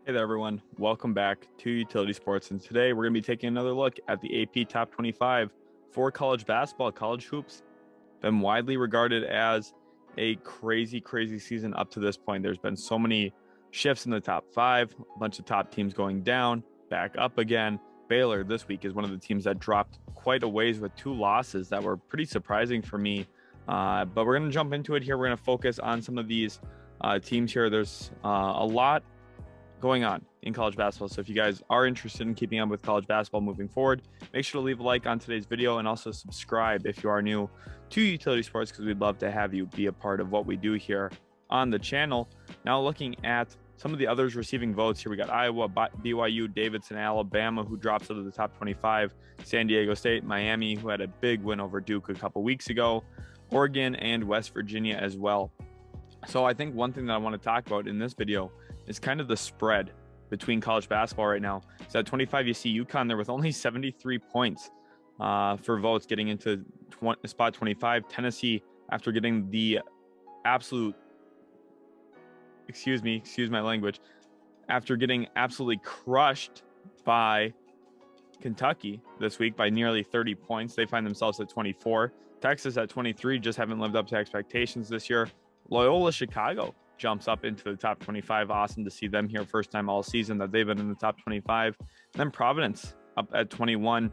Hey there, everyone. Welcome back to Utility Sports. And today we're going to be taking another look at the AP Top 25 for college basketball. College hoops been widely regarded as a crazy, crazy season up to this point. There's been so many shifts in the top five, a bunch of top teams going down, back up again. Baylor this week is one of the teams that dropped quite a ways with two losses that were pretty surprising for me. But we're going to jump into it here. We're going to focus on some of these teams here. There's a lot going on in college basketball. So if you guys are interested in keeping up with college basketball moving forward, make sure to leave a like on today's video and also subscribe if you are new to Utility Sports, because we'd love to have you be a part of what we do here on the channel. Now looking at some of the others receiving votes here, we got Iowa, BYU, Davidson, Alabama, who drops out of the top 25, San Diego State, Miami, who had a big win over Duke a couple weeks ago, Oregon, and West Virginia as well. So I think one thing that I want to talk about in this video is kind of the spread between college basketball right now. So at 25, you see UConn there with only 73 points for votes getting into spot 25. Tennessee, after getting the absolute, excuse my language, after getting absolutely crushed by Kentucky this week by nearly 30 points, they find themselves at 24. Texas at 23 just haven't lived up to expectations this year. Loyola Chicago jumps up into the top 25. Awesome to see them here. First time all season that they've been in the top 25. And then Providence up at 21.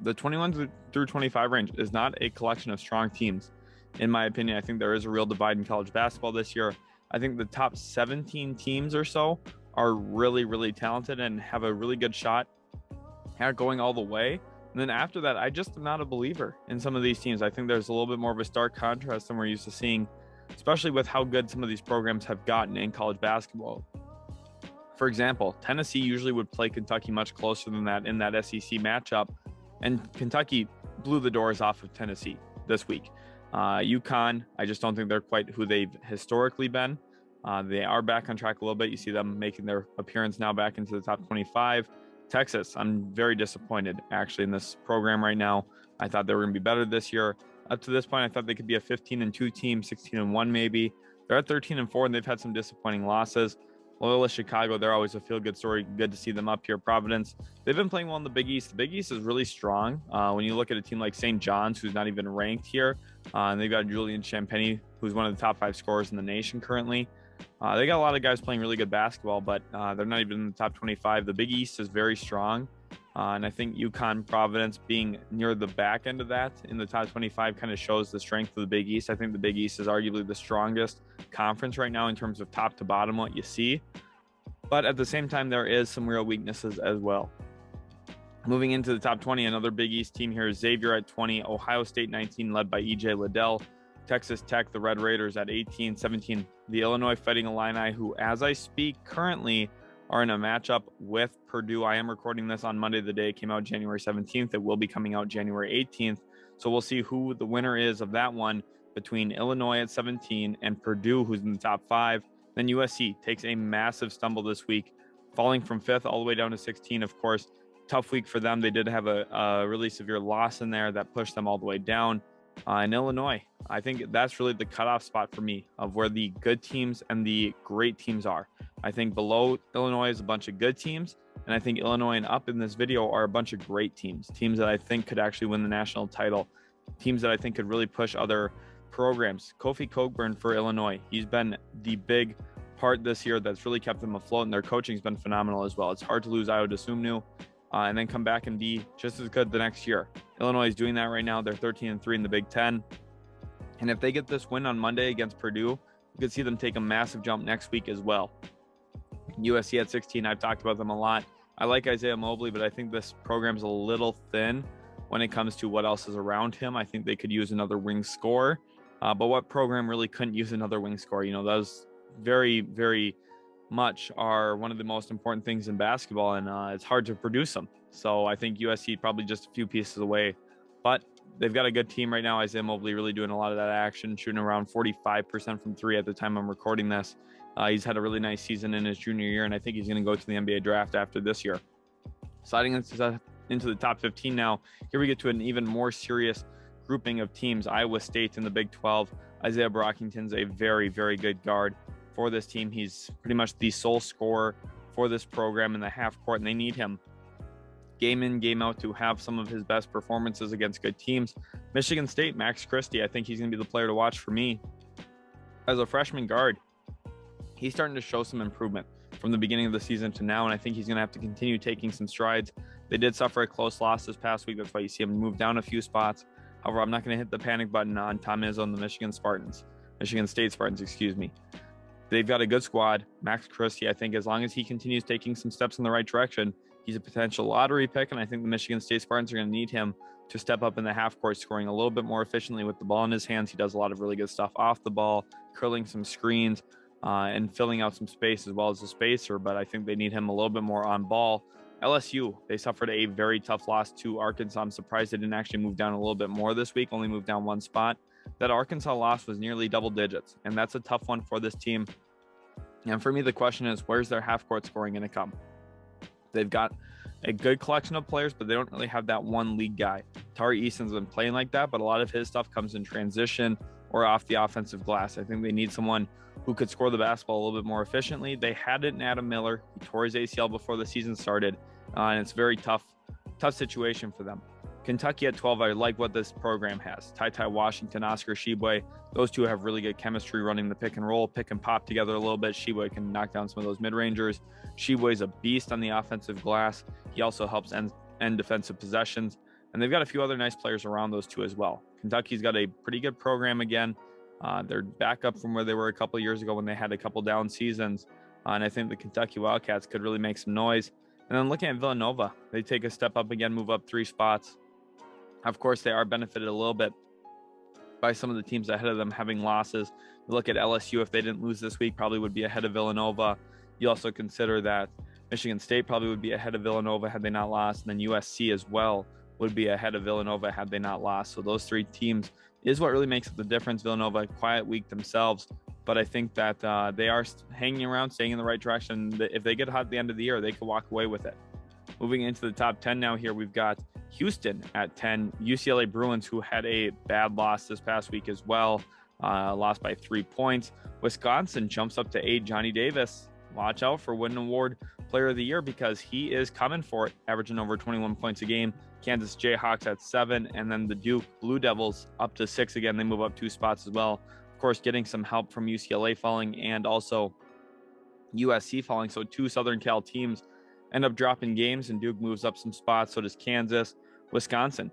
The 21 through 25 range is not a collection of strong teams. In my opinion, I think there is a real divide in college basketball this year. I think the top 17 teams or so are really, really talented and have a really good shot at going all the way. And then after that, I just am not a believer in some of these teams. I think there's a little bit more of a stark contrast than we're used to seeing, especially with how good some of these programs have gotten in college basketball. For example, Tennessee usually would play Kentucky much closer than that in that SEC matchup, and Kentucky blew the doors off of Tennessee this week. UConn, I just don't think they're quite who they've historically been. They are back on track a little bit. You see them making their appearance now back into the top 25. Texas, I'm very disappointed actually in this program right now. I thought they were going to be better this year. Up to this point, I thought they could be a 15-2 team, 16-1 maybe. They're at 13-4, and they've had some disappointing losses. Loyola Chicago, they're always a feel-good story. Good to see them up here. Providence, they've been playing well in the Big East. The Big East is really strong. When you look at a team like St. John's, who's not even ranked here, and they've got Julian Champagny, who's one of the top 5 scorers in the nation currently. They got a lot of guys playing really good basketball, but they're not even in the top 25. The Big East is very strong. And I think UConn, Providence being near the back end of that in the top 25 kind of shows the strength of the Big East. I think the Big East is arguably the strongest conference right now in terms of top to bottom, what you see. But at the same time, there is some real weaknesses as well. Moving into the top 20, another Big East team here is Xavier at 20, Ohio State 19, led by E.J. Liddell. Texas Tech, the Red Raiders at 18, 17. The Illinois Fighting Illini, who, as I speak, currently are in a matchup with Purdue. I am recording this on Monday, the day it came out, January 17th. It will be coming out January 18th. So we'll see who the winner is of that one between Illinois at 17 and Purdue, who's in the top 5. Then USC takes a massive stumble this week, falling from 5th all the way down to 16. Of course, tough week for them. They did have a really severe loss in there that pushed them all the way down. In Illinois, I think that's really the cutoff spot for me of where the good teams and the great teams are. I think below Illinois is a bunch of good teams, and I think Illinois and up in this video are a bunch of great teams that I think could actually win the national title, teams that I think could really push other programs. Kofi Cockburn for Illinois, he's been the big part this year that's really kept them afloat, and their coaching's been phenomenal as well. It's hard to lose Ayo Dosunmu and then come back and be just as good the next year. Illinois is doing that right now. They're 13-3 in the Big Ten. And if they get this win on Monday against Purdue, you could see them take a massive jump next week as well. USC at 16, I've talked about them a lot. I like Isaiah Mobley, but I think this program's a little thin when it comes to what else is around him. I think they could use another wing scorer. But what program really couldn't use another wing scorer? You know, those very, very much are one of the most important things in basketball, and it's hard to produce them. So I think USC probably just a few pieces away, but they've got a good team right now. Isaiah Mobley really doing a lot of that action, shooting around 45% from 3 at the time I'm recording this. He's had a really nice season in his junior year, and I think he's going to go to the NBA draft after this year. Sliding into the top 15 now, here we get to an even more serious grouping of teams. Iowa State in the Big 12. Isaiah Brockington's a very, very good guard for this team. He's pretty much the sole scorer for this program in the half court, and they need him game in, game out to have some of his best performances against good teams. Michigan State, Max Christie, I think he's going to be the player to watch for me. As a freshman guard, he's starting to show some improvement from the beginning of the season to now, and I think he's going to have to continue taking some strides. They did suffer a close loss this past week. That's why you see him move down a few spots. However, I'm not going to hit the panic button on Tom Izzo and the Michigan State Spartans, excuse me. They've got a good squad. Max Christie, I think as long as he continues taking some steps in the right direction, he's a potential lottery pick, and I think the Michigan State Spartans are going to need him to step up in the half court, scoring a little bit more efficiently with the ball in his hands. He does a lot of really good stuff off the ball, curling some screens, and filling out some space as well as a spacer, but I think they need him a little bit more on ball. LSU, they suffered a very tough loss to Arkansas. I'm surprised they didn't actually move down a little bit more this week, only moved down one spot. That Arkansas loss was nearly double digits, and that's a tough one for this team. And for me, the question is, where's their half-court scoring going to come? They've got a good collection of players, but they don't really have that one lead guy. Tari Eason's been playing like that, but a lot of his stuff comes in transition or off the offensive glass. I think they need someone who could score the basketball a little bit more efficiently. They had it in Adam Miller. He tore his ACL before the season started, and it's a very tough situation for them. Kentucky at 12, I like what this program has. Ty Washington, Oscar Tshiebwe, those two have really good chemistry running the pick and roll, pick and pop together a little bit. Tshiebwe can knock down some of those mid-rangers. Tshiebwe's a beast on the offensive glass. He also helps end defensive possessions. And they've got a few other nice players around those two as well. Kentucky's got a pretty good program again. They're back up from where they were a couple of years ago when they had a couple down seasons. And I think the Kentucky Wildcats could really make some noise. And then looking at Villanova, they take a step up again, move up 3 spots. Of course, they are benefited a little bit by some of the teams ahead of them having losses. You look at LSU, if they didn't lose this week, probably would be ahead of Villanova. You also consider that Michigan State probably would be ahead of Villanova had they not lost. And then USC as well would be ahead of Villanova had they not lost. So those 3 teams is what really makes the difference. Villanova, a quiet week themselves, but I think that they are hanging around, staying in the right direction. If they get hot at the end of the year, they could walk away with it. Moving into the top 10 now here, we've got Houston at 10, UCLA Bruins, who had a bad loss this past week as well, lost by 3 points. Wisconsin jumps up to 8, Johnny Davis. Watch out for Wooden Award Player of the Year because he is coming for it, averaging over 21 points a game. Kansas Jayhawks at 7, and then the Duke Blue Devils up to 6 again. They move up 2 spots as well. Of course, getting some help from UCLA falling and also USC falling. So 2 Southern Cal teams end up dropping games, and Duke moves up some spots. So does Kansas. Wisconsin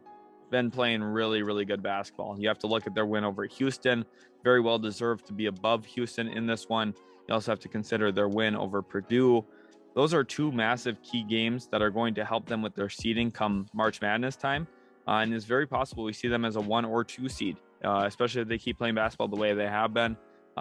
been playing really, really good basketball. You have to look at their win over Houston. Very well deserved to be above Houston in this one. You also have to consider their win over Purdue. Those are 2 massive key games that are going to help them with their seeding come March Madness time. And it's very possible we see them as a 1 or 2 seed, especially if they keep playing basketball the way they have been.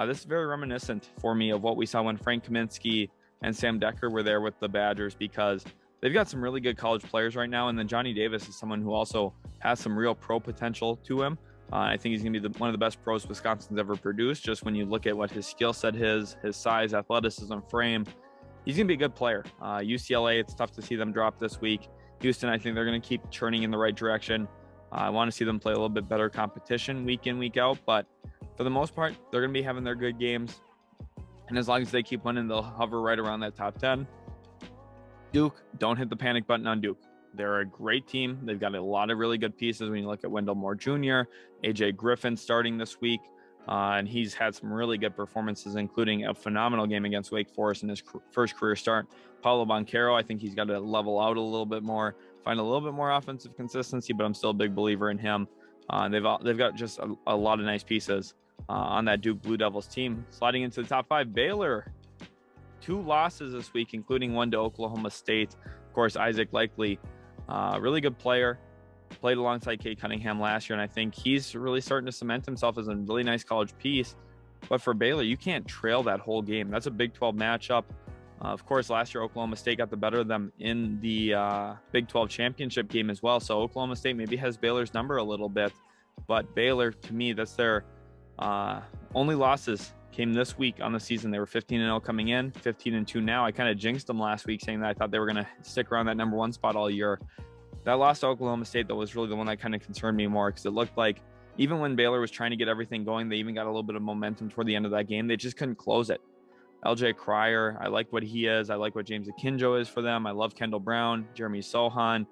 This is very reminiscent for me of what we saw when Frank Kaminsky and Sam Decker were there with the Badgers, because they've got some really good college players right now. And then Johnny Davis is someone who also has some real pro potential to him. I think he's going to be one of the best pros Wisconsin's ever produced. Just when you look at what his skill set is, his size, athleticism, frame, he's going to be a good player. UCLA, it's tough to see them drop this week. Houston, I think they're going to keep churning in the right direction. I want to see them play a little bit better competition week in, week out. But for the most part, they're going to be having their good games. And as long as they keep winning, they'll hover right around that top 10. Duke, don't hit the panic button on Duke. They're a great team. They've got a lot of really good pieces when you look at Wendell Moore Jr., AJ Griffin starting this week. And he's had some really good performances, including a phenomenal game against Wake Forest in his first career start. Paulo Banchero, I think he's got to level out a little bit more, find a little bit more offensive consistency, but I'm still a big believer in him. They've got just a lot of nice pieces on that Duke Blue Devils team. Sliding into the top 5, Baylor. 2 losses this week, including one to Oklahoma State. Of course, Isaac Likely, really good player. Played alongside Cade Cunningham last year, and I think he's really starting to cement himself as a really nice college piece. But for Baylor, you can't trail that whole game. That's a Big 12 matchup. Of course, last year, Oklahoma State got the better of them in the Big 12 championship game as well. So Oklahoma State maybe has Baylor's number a little bit. But Baylor, to me, that's their only losses came this week on the season. They were 15-0 coming in, 15-2 now. I kind of jinxed them last week saying that I thought they were going to stick around that number 1 spot all year. That loss to Oklahoma State, though, was really the one that kind of concerned me more, because it looked like even when Baylor was trying to get everything going, they even got a little bit of momentum toward the end of that game. They just couldn't close it. LJ Cryer, I like what he is. I like what James Akinjo is for them. I love Kendall Brown, Jeremy Sohan,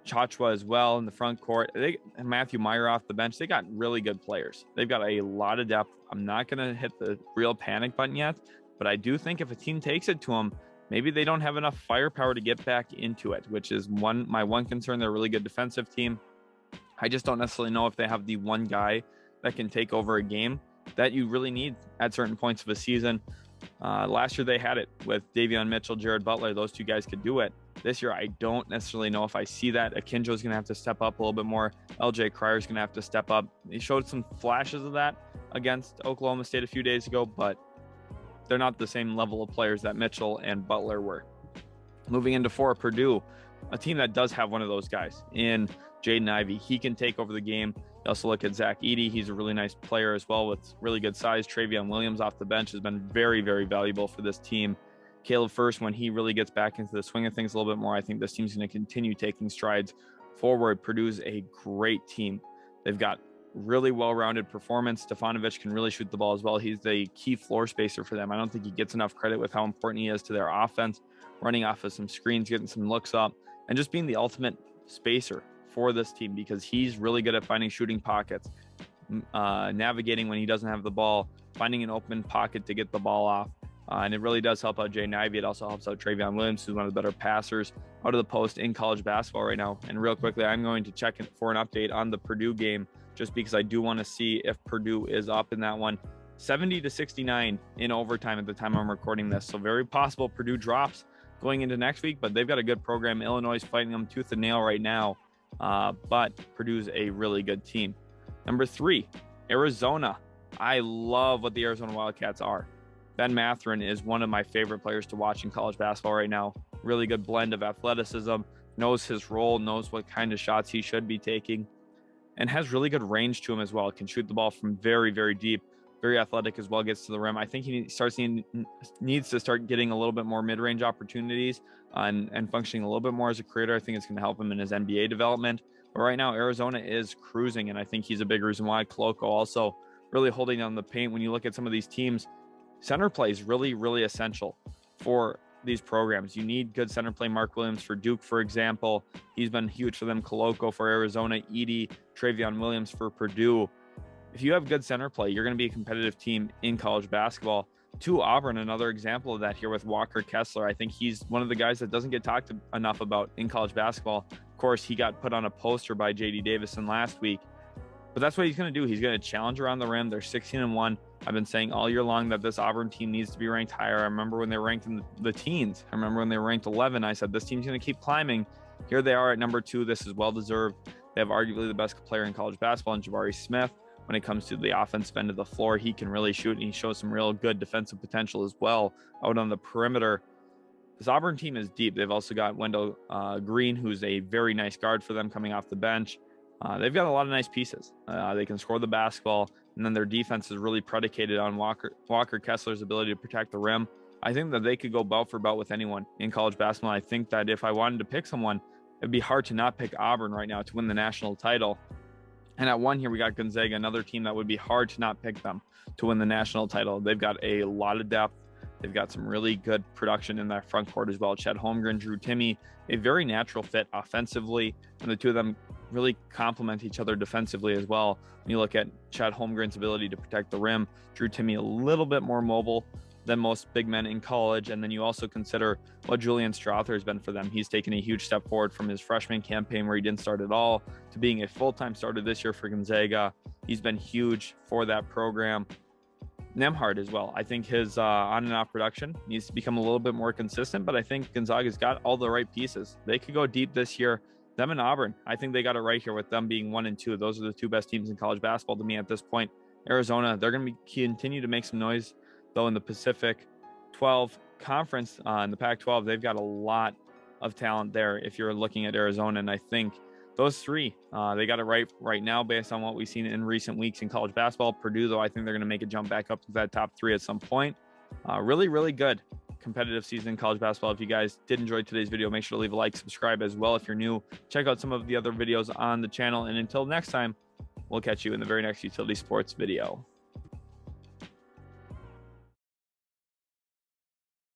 Chachwa as well in the front court. And Matthew Meyer off the bench. They got really good players. They've got a lot of depth. I'm not going to hit the real panic button yet, but I do think if a team takes it to them, maybe they don't have enough firepower to get back into it, which is my one concern. They're a really good defensive team. I just don't necessarily know if they have the one guy that can take over a game that you really need at certain points of a season. Last year they had it with Davion Mitchell, Jared Butler. Those two guys could do it. This year, I don't necessarily know if I see that. Akinjo is going to have to step up a little bit more. LJ Cryer is going to have to step up. He showed some flashes of that against Oklahoma State a few days ago, but they're not the same level of players that Mitchell and Butler were. Moving into 4, Purdue, a team that does have one of those guys in Jaden Ivey. He can take over the game. You also look at Zach Edey. He's a really nice player as well with really good size. Travion Williams off the bench has been very, very valuable for this team. Caleb First, when he really gets back into the swing of things a little bit more, I think this team's going to continue taking strides forward. Purdue's a great team. They've got really well-rounded performance. Stefanovic can really shoot the ball as well. He's the key floor spacer for them. I don't think he gets enough credit with how important he is to their offense, running off of some screens, getting some looks up, and just being the ultimate spacer for this team because he's really good at finding shooting pockets, navigating when he doesn't have the ball, finding an open pocket to get the ball off. And it really does help out Jaden Ivey. It also helps out Travion Williams, who's one of the better passers out of the post in college basketball right now. And real quickly, I'm going to check for an update on the Purdue game, just because I do want to see if Purdue is up in that one. 70-69 in overtime at the time I'm recording this. So very possible Purdue drops going into next week, but they've got a good program. Illinois is fighting them tooth and nail right now. But Purdue's a really good team. Number 3, Arizona. I love what the Arizona Wildcats are. Ben Mathurin is one of my favorite players to watch in college basketball right now. Really good blend of athleticism, knows his role, knows what kind of shots he should be taking, and has really good range to him as well. Can shoot the ball from very, very deep, very athletic as well, gets to the rim. I think he needs to start getting a little bit more mid-range opportunities and functioning a little bit more as a creator. I think it's going to help him in his NBA development. But right now, Arizona is cruising, and I think he's a big reason why. Koloko also really holding down the paint. When you look at some of these teams, center play is really, really essential for these programs. You need good center play. Mark Williams for Duke, for example. He's been huge for them. Koloko for Arizona. Edey, Travion Williams for Purdue. If you have good center play, you're going to be a competitive team in college basketball. Auburn, another example of that here with Walker Kessler. I think he's one of the guys that doesn't get talked enough about in college basketball. Of course, he got put on a poster by J.D. Davison last week. But that's what he's going to do. He's going to challenge around the rim. They're 16-1. I've been saying all year long that this Auburn team needs to be ranked higher. I remember when they were ranked in the teens. I remember when they were ranked 11. I said, this team's going to keep climbing. Here they are at number 2. This is well-deserved. They have arguably the best player in college basketball in Jabari Smith. When it comes to the offensive end of the floor, he can really shoot, and he shows some real good defensive potential as well out on the perimeter. This Auburn team is deep. They've also got Wendell Green, who's a very nice guard for them coming off the bench. They've got a lot of nice pieces. They can score the basketball, and then their defense is really predicated on Walker Kessler's ability to protect the rim. I think that they could go bout for bout with anyone in college basketball. I think that if I wanted to pick someone, it'd be hard to not pick Auburn right now to win the national title. And at 1 here, we got Gonzaga, another team that would be hard to not pick them to win the national title. They've got a lot of depth. They've got some really good production in that front court as well. Chet Holmgren, Drew Timme, a very natural fit offensively, and the two of them really complement each other defensively as well. When you look at Chet Holmgren's ability to protect the rim, Drew Timme a little bit more mobile than most big men in college, and then you also consider what Julian Strawther has been for them. He's taken a huge step forward from his freshman campaign where he didn't start at all to being a full-time starter this year for Gonzaga. He's been huge for that program. Nembhard as well. I think his on and off production needs to become a little bit more consistent, but I think Gonzaga's got all the right pieces. They could go deep this year. Them and Auburn, I think they got it right here with them being 1 and 2. Those are the 2 best teams in college basketball to me at this point. Arizona, they're going to continue to make some noise, though, in the Pacific 12 Conference. In the Pac-12, they've got a lot of talent there if you're looking at Arizona, and I think those 3, they got it right now based on what we've seen in recent weeks in college basketball. Purdue, though, I think they're going to make a jump back up to that top 3 at some point. Really, really good competitive season in college basketball. If you guys did enjoy today's video, make sure to leave a like, subscribe as well. If you're new, check out some of the other videos on the channel. And until next time, we'll catch you in the very next Utility Sports video.